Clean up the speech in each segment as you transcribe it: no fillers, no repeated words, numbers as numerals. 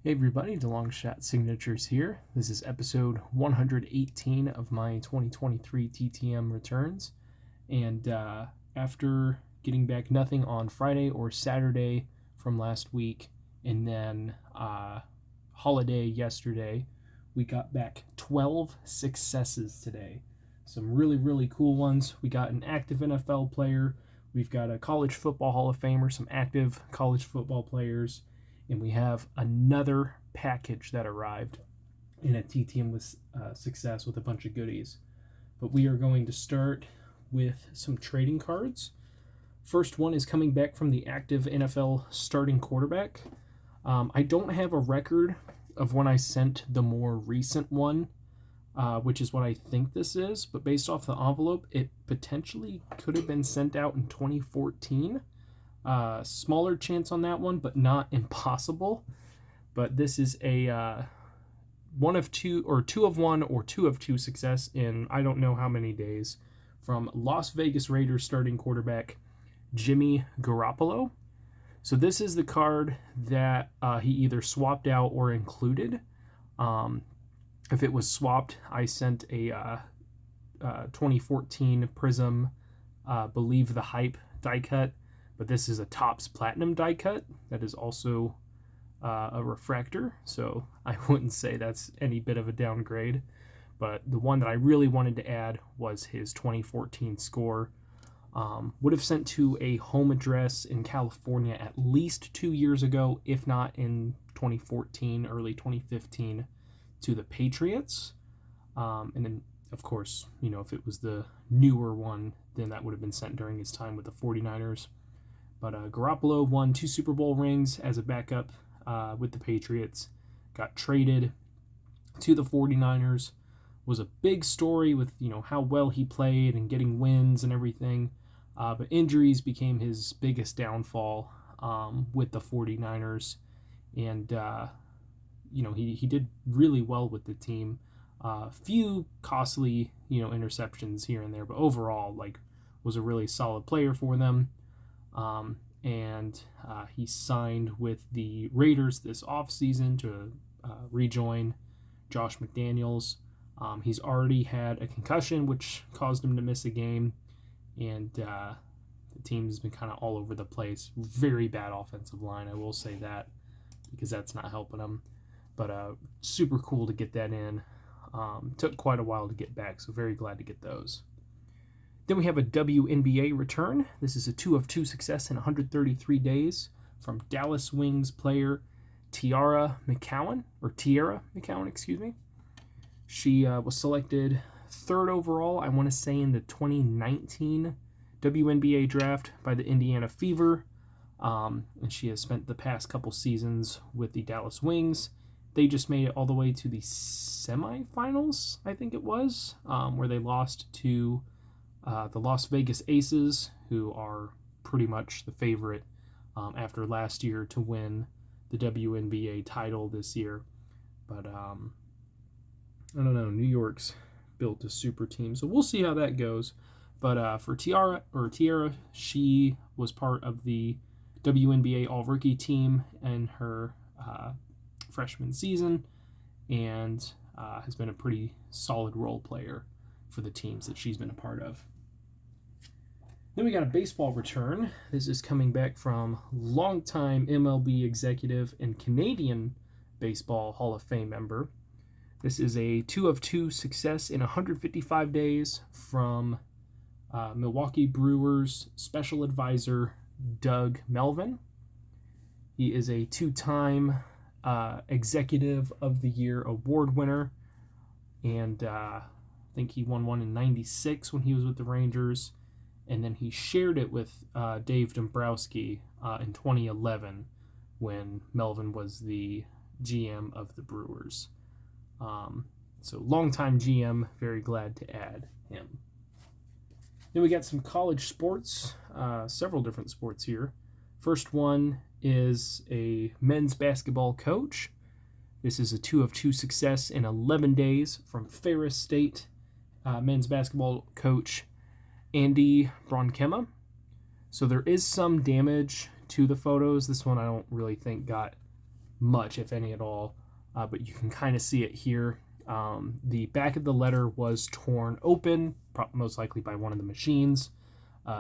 Hey everybody, DeLong Shot Signatures here. This is episode 118 of my 2023 TTM returns. And after getting back nothing on Friday or Saturday from last week, and then holiday yesterday, we got back 12 successes today. Some really, really cool ones. We got an active NFL player. We've got a college football Hall of Famer, some active college football players, and we have another package that arrived in a TTM with success with a bunch of goodies. But we are going to start with some trading cards. First one is coming back from the active NFL starting quarterback. I don't have a record of when I sent the more recent one, which is what I think this is, but based off the envelope, it potentially could have been sent out in 2014. Smaller chance on that one, but not impossible. But this is a one of two, or two of one, or two of two success in I don't know how many days from Las Vegas Raiders starting quarterback Jimmy Garoppolo. So this is the card that he either swapped out or included. If it was swapped, I sent a 2014 Prism Believe the Hype die cut. But this is a Topps Platinum die cut that is also a refractor, so I wouldn't say that's any bit of a downgrade. But the one that I really wanted to add was his 2014 score. Would have sent to a home address in California at least 2 years ago, if not in 2014, early 2015, to the Patriots. And then, of course, if it was the newer one, then that would have been sent during his time with the 49ers. But Garoppolo won 2 Super Bowl rings as a backup with the Patriots. Got traded to the 49ers. Was a big story with how well he played and getting wins and everything. But injuries became his biggest downfall with the 49ers. And, he did really well with the team. Few costly, interceptions here and there. But overall, was a really solid player for them. And he signed with the Raiders this offseason to rejoin Josh McDaniels. He's already had a concussion, which caused him to miss a game, and the team has been kind of all over the place. Very bad offensive line, I will say that, because that's not helping him. But super cool to get that in. Took quite a while to get back, so very glad to get those. Then we have a WNBA return. This is a 2 of 2 success in 133 days from Dallas Wings player Tiara McCowan, excuse me. She was selected 3rd overall, I want to say, in the 2019 WNBA draft by the Indiana Fever. And she has spent the past couple seasons with the Dallas Wings. They just made it all the way to the semifinals, I think it was, where they lost to the Las Vegas Aces, who are pretty much the favorite after last year to win the WNBA title this year. But I don't know, New York's built a super team, so we'll see how that goes. But for Tiara, she was part of the WNBA All-Rookie team in her freshman season, and has been a pretty solid role player for the teams that she's been a part of. Then we got a baseball return. This is coming back from longtime MLB executive and Canadian Baseball Hall of Fame member. This is a 2 of 2 success in 155 days from Milwaukee Brewers special advisor Doug Melvin. He is a 2-time Executive of the Year award winner, and I think he won one in 96 when he was with the Rangers, and then he shared it with Dave Dombrowski in 2011 when Melvin was the GM of the Brewers. So longtime GM, very glad to add him. Then we got some college sports, several different sports here. First one is a men's basketball coach. This is a 2 of 2 success in 11 days from Ferris State men's basketball coach Andy Bronkema. So there is some damage to the photos. This one I don't really think got much, if any at all, but you can kind of see it here. The back of the letter was torn open, most likely by one of the machines.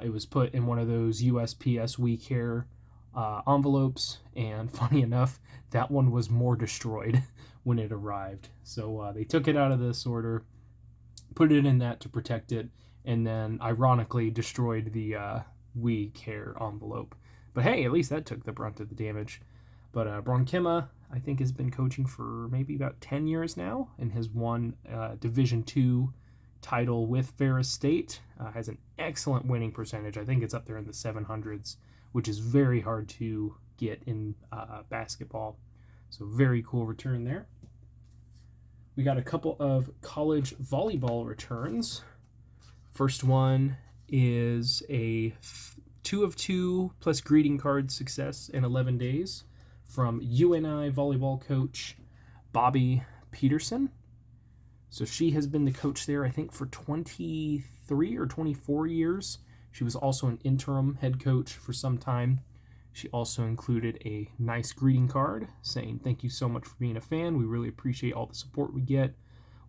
It was put in one of those USPS We Care envelopes, and funny enough, that one was more destroyed when it arrived. So they took it out of the sorter, put it in that to protect it, and then ironically destroyed the We Care envelope. But hey, at least that took the brunt of the damage. But Bronkema, I think, has been coaching for maybe about 10 years now and has won Division II title with Ferris State. Has an excellent winning percentage. I think it's up there in the 700s, which is very hard to get in basketball. So very cool return there. We got a couple of college volleyball returns. First one is a 2 of 2 plus greeting card success in 11 days from UNI volleyball coach Bobby Peterson. So she has been the coach there, I think, for 23 or 24 years. She was also an interim head coach for some time. She also included a nice greeting card saying, "Thank you so much for being a fan. We really appreciate all the support we get.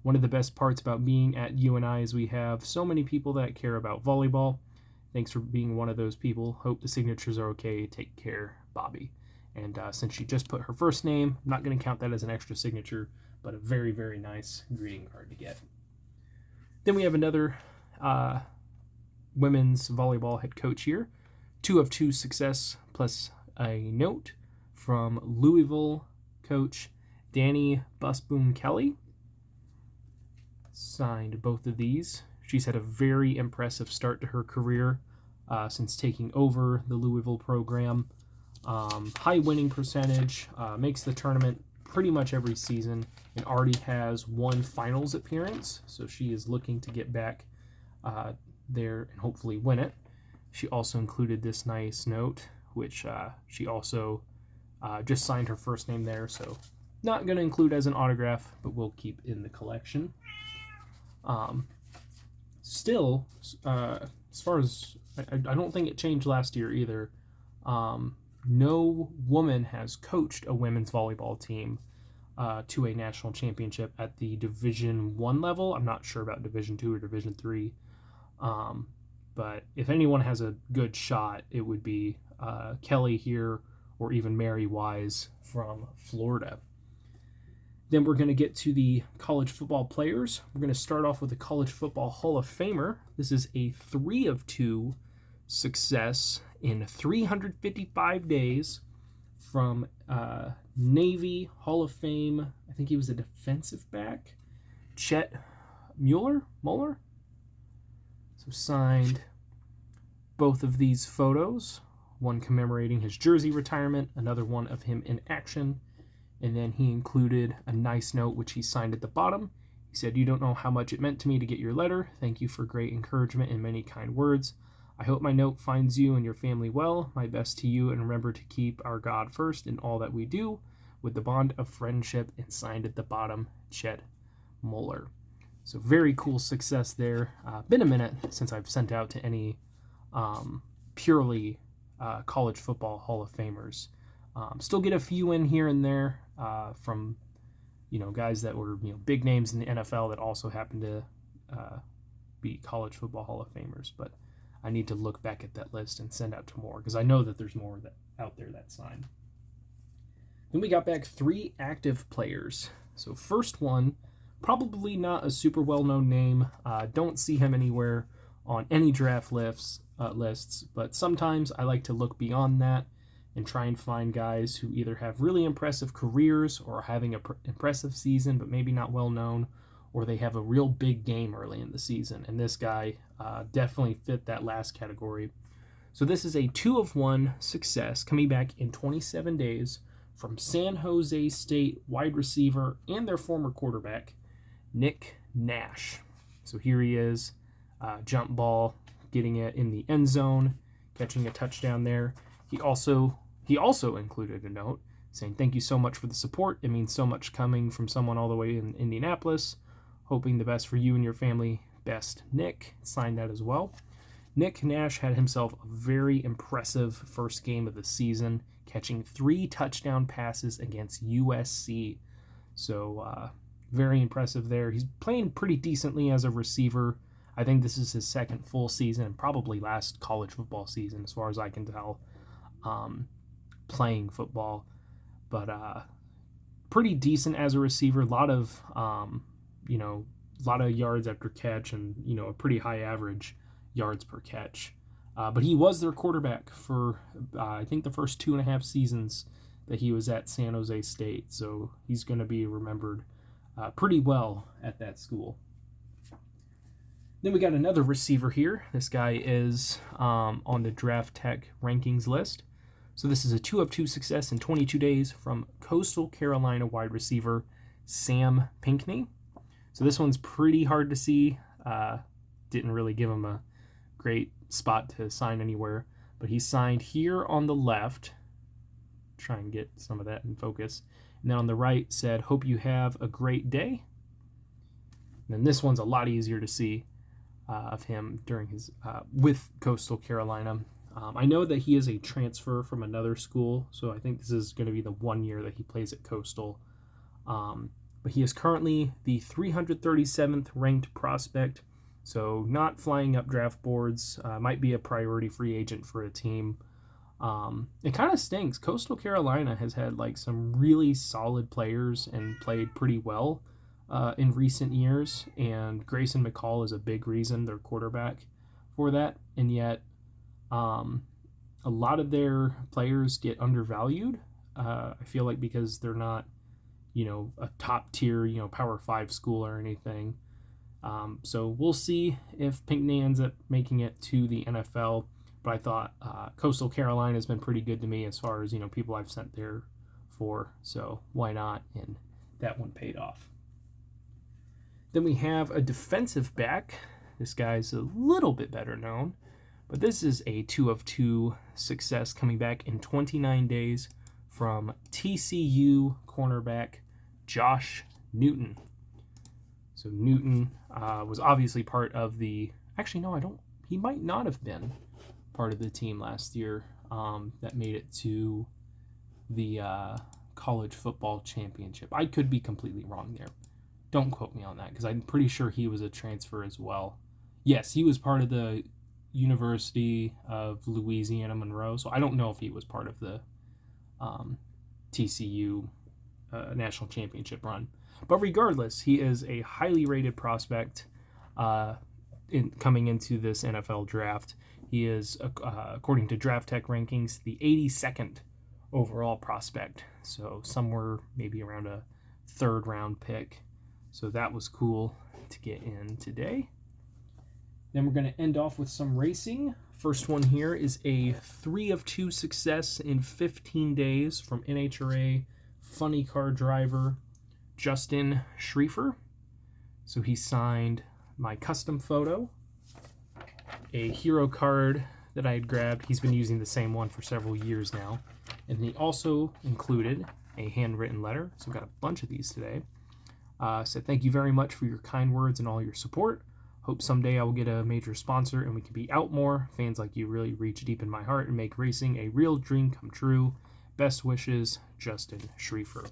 One of the best parts about being at UNI is we have so many people that care about volleyball. Thanks for being one of those people. Hope the signatures are okay. Take care, Bobby." And since she just put her first name, I'm not going to count that as an extra signature, but a very, very nice greeting card to get. Then we have another women's volleyball head coach here. 2 of 2 success plus a note from Louisville coach Danny Busboom Kelly. Signed both of these. She's had a very impressive start to her career since taking over the Louisville program. High winning percentage, makes the tournament pretty much every season, and already has one finals appearance, so she is looking to get back there and hopefully win it. She also included this nice note, which she also just signed her first name there, so not going to include as an autograph, but we'll keep in the collection. Still, as far as I don't think it changed last year either. No woman has coached a women's volleyball team to a national championship at the Division I level. I'm not sure about Division II or Division III. But if anyone has a good shot, it would be Kelly here or even Mary Wise from Florida. Then we're going to get to the college football players. We're going to start off with the College Football Hall of Famer. This is a 3 of 2 success in 355 days from Navy Hall of Fame. I think he was a defensive back, Chet Mueller. So signed both of these photos, one commemorating his jersey retirement, another one of him in action, and then he included a nice note which he signed at the bottom. He said, "You don't know how much it meant to me to get your letter. Thank you for great encouragement and many kind words. I hope my note finds you and your family well. My best to you, and remember to keep our God first in all that we do, with the bond of friendship," and signed at the bottom, Chet Mueller. So very cool success there. Been a minute since I've sent out to any purely college football Hall of Famers. Still get a few in here and there from guys that were big names in the NFL that also happen to be college football Hall of Famers. But I need to look back at that list and send out to more, because I know that there's more out there that signed. Then we got back 3 active players. So first one, probably not a super well-known name. Don't see him anywhere on any draft lists, but sometimes I like to look beyond that and try and find guys who either have really impressive careers or are having an impressive season but maybe not well-known, or they have a real big game early in the season. And this guy definitely fit that last category. So this is a 2 of 1 success coming back in 27 days from San Jose State wide receiver and their former quarterback, Nick Nash. So here he is, jump ball, getting it in the end zone, catching a touchdown there. He also included a note saying, "Thank you so much for the support. It means so much coming from someone all the way in Indianapolis. Hoping the best for you and your family. Best, Nick." Signed that as well. Nick Nash had himself a very impressive first game of the season, catching 3 touchdown passes against USC. So very impressive there. He's playing pretty decently as a receiver. I think this is his second full season and probably last college football season as far as I can tell, playing football. But pretty decent as a receiver. A lot of yards after catch, and a pretty high average yards per catch. But he was their quarterback for I think the first 2.5 seasons that he was at San Jose State. So he's going to be remembered pretty well at that school. Then we got another receiver here. This guy is on the Draft Tech rankings list. So this is a 2 of 2 success in 22 days from Coastal Carolina wide receiver Sam Pinckney. So this one's pretty hard to see. Didn't really give him a great spot to sign anywhere, but he signed here on the left. Try and get some of that in focus. And then on the right said, "Hope you have a great day." And then this one's a lot easier to see of him during his with Coastal Carolina. I know that he is a transfer from another school, so I think this is going to be the 1 year that he plays at Coastal. But he is currently the 337th ranked prospect, so not flying up draft boards. Might be a priority free agent for a team. It kind of stinks. Coastal Carolina has had like some really solid players and played pretty well in recent years, and Grayson McCall is a big reason, their quarterback, for that. And yet a lot of their players get undervalued. I feel like because they're not, a top tier, Power 5 school or anything. So we'll see if Pinckney ends up making it to the NFL. But I thought Coastal Carolina has been pretty good to me as far as, people I've sent there for. So why not? And that one paid off. Then we have a defensive back. This guy's a little bit better known, but this is a 2 of 2 success coming back in 29 days from TCU cornerback Josh Newton. So Newton was obviously part of the... Actually, no, he might not have been part of the team last year that made it to the college football championship. I could be completely wrong there. Don't quote me on that, because I'm pretty sure he was a transfer as well. Yes, he was part of the University of Louisiana Monroe, so I don't know if he was part of the TCU national championship run. But regardless, he is a highly rated prospect coming into this NFL draft. He is, according to Draft Tech rankings, the 82nd overall prospect. So somewhere maybe around a 3rd round pick. So that was cool to get in today. Then we're going to end off with some racing. First one here is a 3 of 2 success in 15 days from NHRA funny car driver Justin Schriefer. So he signed my custom photo, a hero card that I had grabbed. He's been using the same one for several years now. And he also included a handwritten letter. So I've got a bunch of these today. Said, "Thank you very much for your kind words and all your support. Hope someday I will get a major sponsor and we can be out more. Fans like you really reach deep in my heart and make racing a real dream come true. Best wishes, Justin Schriefer."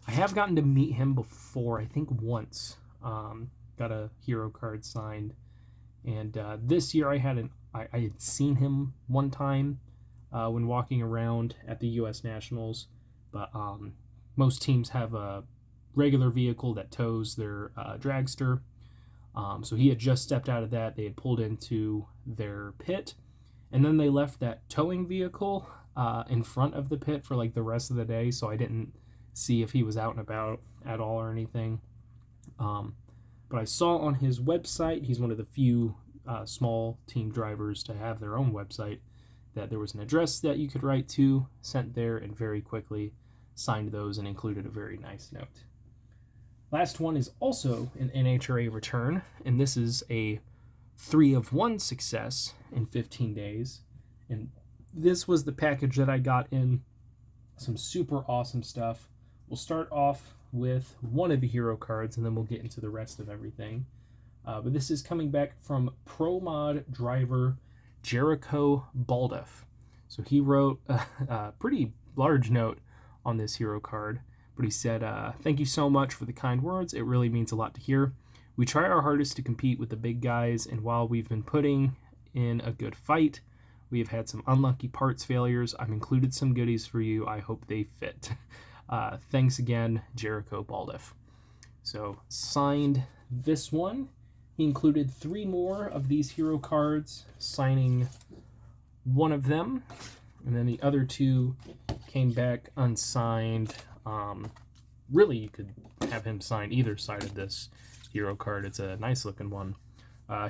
I have gotten to meet him before, I think once. Got a hero card signed. And this year I had seen him one time when walking around at the U.S. Nationals. But most teams have a regular vehicle that tows their dragster. So he had just stepped out of that. They had pulled into their pit, and then they left that towing vehicle in front of the pit for like the rest of the day. So I didn't see if he was out and about at all or anything. But I saw on his website, he's one of the few small team drivers to have their own website, that there was an address that you could write to, sent there, and very quickly signed those and included a very nice note. Last one is also an NHRA return, and this is a 3 of 1 success in 15 days. And this was the package that I got in. Some super awesome stuff. We'll start off with one of the hero cards, and then we'll get into the rest of everything. But this is coming back from Pro Mod driver Jericho Baldoff. So he wrote a pretty large note on this hero card. But he said, thank you so much for the kind words. It really means a lot to hear. We try our hardest to compete with the big guys, and while we've been putting in a good fight, we have had some unlucky parts failures. I've included some goodies for you. I hope they fit. Thanks again, Jericho Baldiff. So signed this one. He included 3 more of these hero cards, signing one of them, and then the other 2 came back unsigned. Really, you could have him sign either side of this hero card. It's a nice looking one.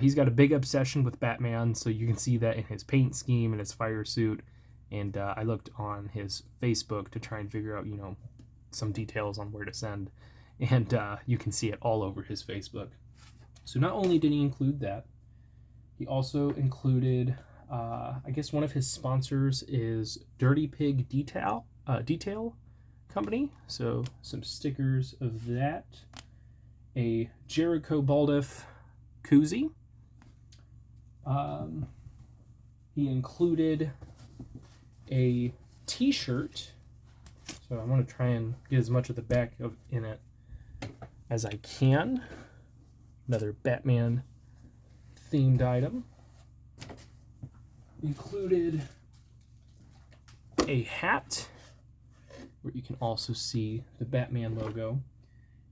He's got a big obsession with Batman, so you can see that in his paint scheme and his fire suit. And I looked on his Facebook to try and figure out, some details on where to send. And you can see it all over his Facebook. So not only did he include that, he also included, I guess one of his sponsors is Dirty Pig Detail Company. So some stickers of that. A Jericho Baldiff koozie. He included a t-shirt. So I want to try and get as much of the back in it as I can. Another Batman themed item. Included a hat where you can also see the Batman logo.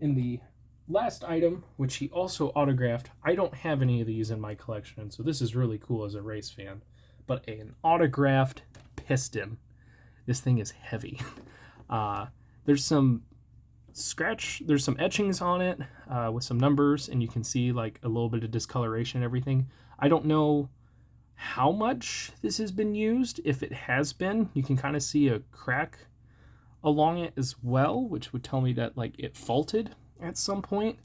In the last item, which he also autographed, I don't have any of these in my collection, so this is really cool as a race fan, but an autographed piston. This thing is heavy. There's some etchings on it with some numbers, and you can see like a little bit of discoloration and everything. I don't know how much this has been used. If it has been, you can kind of see a crack along it as well, which would tell me that like it faulted at some point.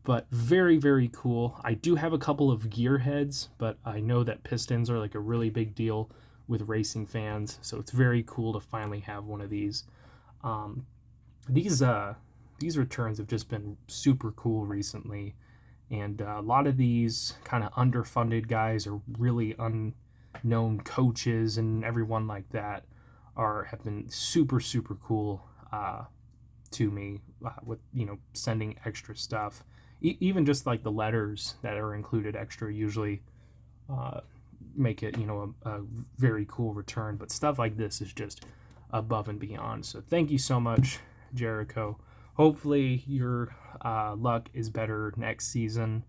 But very, very cool. I do have a couple of gearheads, but I know that pistons are like a really big deal with racing fans, so it's very cool to finally have one of these. These returns have just been super cool recently, and a lot of these kind of underfunded guys or really unknown coaches and everyone like that have been super, super cool to me with sending extra stuff. Even just like the letters that are included extra usually make it a very cool return, but stuff like this is just above and beyond. So thank you so much, Jericho. Hopefully your luck is better next season.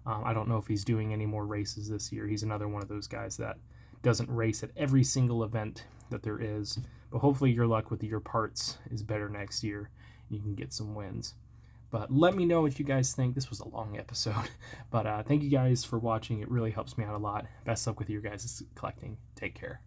I don't know if he's doing any more races this year. He's another one of those guys that doesn't race at every single event that there is, but hopefully your luck with your parts is better next year. You can get some wins. But let me know what you guys think. This was a long episode, but thank you guys for watching. It really helps me out a lot. Best luck with your guys' collecting. Take care.